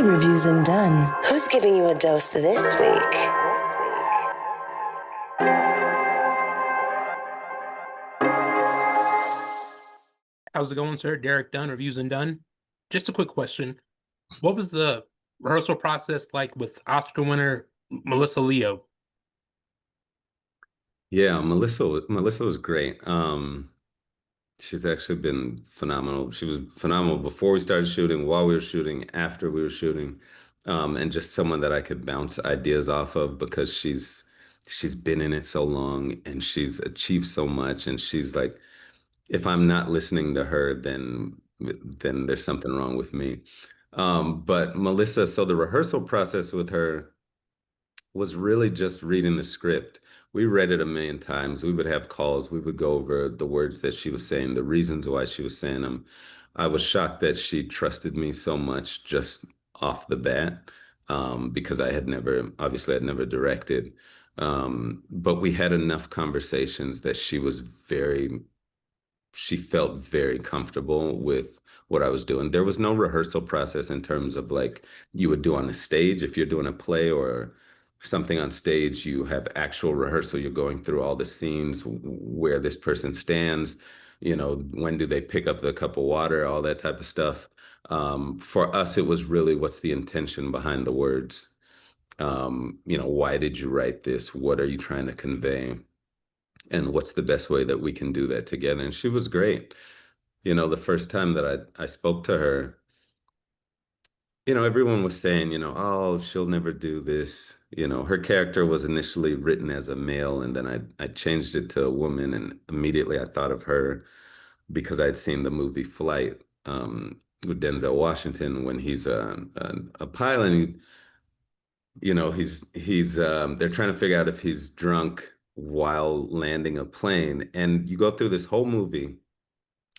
Hey, Reviews and Done. Who's giving you a dose this week? How's it going, sir? Derek Dunn, Reviews and Done. Just a quick question. What was the rehearsal process like with Oscar winner Melissa Leo? Yeah, Melissa was great. She's actually been phenomenal. She was phenomenal before we started shooting, while we were shooting, after we were shooting, and just someone that I could bounce ideas off of because she's been in it so long and she's achieved so much. And she's like, if I'm not listening to her, then there's something wrong with me. But Melissa, so the rehearsal process with her was really just reading the script. We read it a million times. We would have calls. We would go over the words that she was saying, the reasons why she was saying them. I was shocked that she trusted me so much just off the bat, because obviously, I'd never directed. But we had enough conversations that she felt very comfortable with what I was doing. There was no rehearsal process in terms of like you would do on the stage. If you're doing a play or something on stage, you have actual rehearsal. You're going through all the scenes, where this person stands, when do they pick up the cup of water, all that type of stuff. For us, it was really what's the intention behind the words? Why did you write this? What are you trying to convey? And what's the best way that we can do that together? And she was great. The first time that I spoke to her, everyone was saying, oh, she'll never do this. Her character was initially written as a male, and then I changed it to a woman, and immediately I thought of her because I'd seen the movie Flight, with Denzel Washington when he's a pilot. And they're trying to figure out if he's drunk while landing a plane, and you go through this whole movie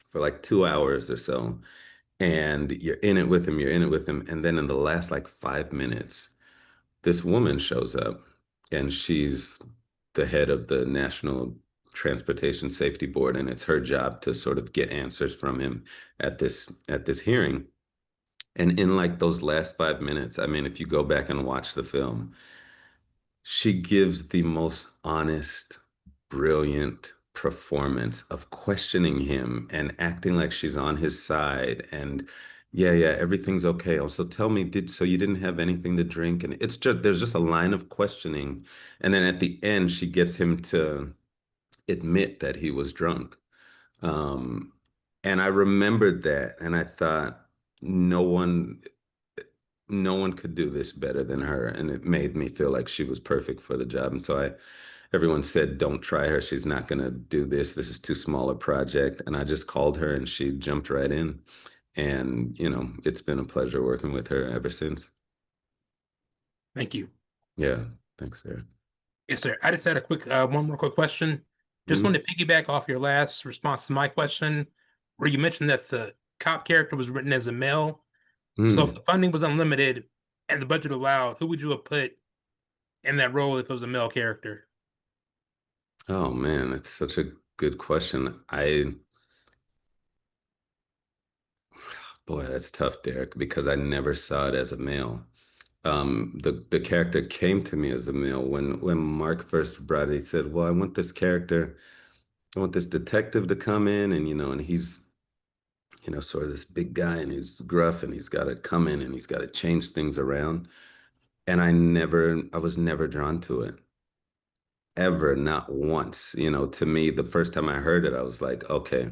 for like 2 hours or so, and you're in it with him, and then in the last like 5 minutes, this woman shows up, and she's the head of the National Transportation Safety Board, and it's her job to sort of get answers from him at this hearing. And in like those last 5 minutes, I mean, if you go back and watch the film, she gives the most honest, brilliant performance of questioning him and acting like she's on his side. And yeah, yeah, everything's okay. Also, tell me, so you didn't have anything to drink? And there's just a line of questioning. And then at the end, she gets him to admit that he was drunk. Um, and I remembered that, and I thought, no one no one could do this better than her. And it made me feel like she was perfect for the job. And so everyone said, don't try her. She's not going to do this. This is too small a project. And I just called her and she jumped right in. And, it's been a pleasure working with her ever since. Thank you. Yeah. Thanks, Sarah. Yes, sir. I just had one more quick question. Just Mhm. wanted to piggyback off your last response to my question, where you mentioned that the cop character was written as a male. So if Mm. the funding was unlimited and the budget allowed, who would you have put in that role if it was a male character? Oh man, that's such a good question. Boy, that's tough, Derek, because I never saw it as a male. The character came to me as a male when Mark first brought it. He said, "Well, I want this character, I want this detective to come in, and and he's sort of this big guy, and he's gruff, and he's got to come in, and he's got to change things around." And I was never drawn to it, ever, not once. To me, the first time I heard it, I was like, okay,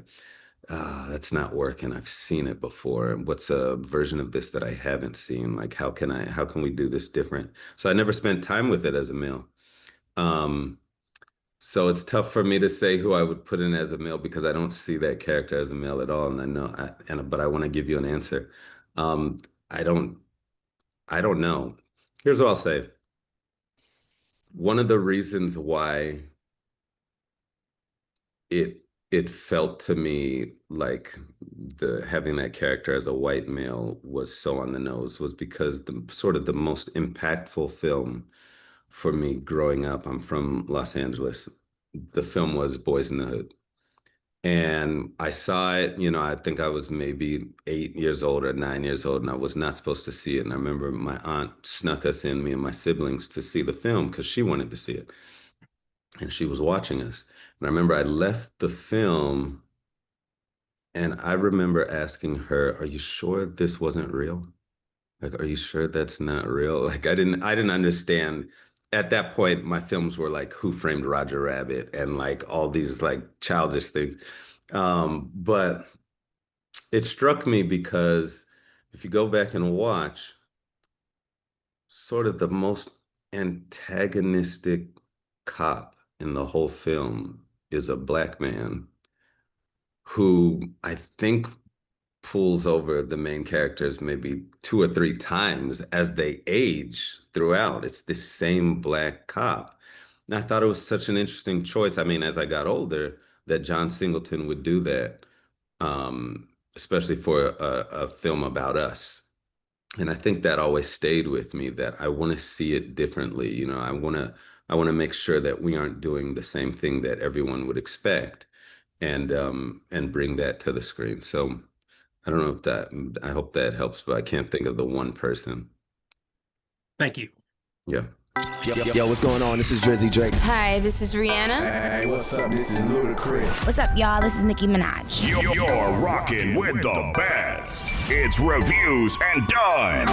that's not working. I've seen it before. What's a version of this that I haven't seen? Like, how can we do this different? So I never spent time with it as a male. Um, so it's tough for me to say who I would put in as a male because I don't see that character as a male at all. And I know, but I want to give you an answer. Um, I don't, I don't know. Here's what I'll say. One of the reasons why it felt to me like the having that character as a white male was so on the nose was because the most impactful film for me growing up, I'm from Los Angeles. The film was Boys in the Hood. And I saw it, I think I was maybe 8 years old or 9 years old, and I was not supposed to see it. And I remember my aunt snuck us in, me and my siblings, to see the film because she wanted to see it. And she was watching us. And I remember I left the film, and I remember asking her, "Are you sure this wasn't real? Like, are you sure that's not real?" Like, I didn't understand. At that point, my films were like Who Framed Roger Rabbit and like all these like childish things. But it struck me because if you go back and watch, sort of the most antagonistic cop in the whole film is a black man who I think pulls over the main characters maybe 2 or 3 times as they age throughout. It's the same black cop. And I thought it was such an interesting choice. I mean, as I got older, that John Singleton would do that, especially for a film about us. And I think that always stayed with me, that I want to see it differently. I want to make sure that we aren't doing the same thing that everyone would expect, and bring that to the screen. So I don't know if I hope that helps, but I can't think of the one person. Thank you. Yeah. Yo, what's going on? This is Drizzy Drake. Hi, this is Rihanna. Hey, what's up? This is Ludacris. What's up, y'all? This is Nicki Minaj. You're rocking with the best. It's Reviews and Done.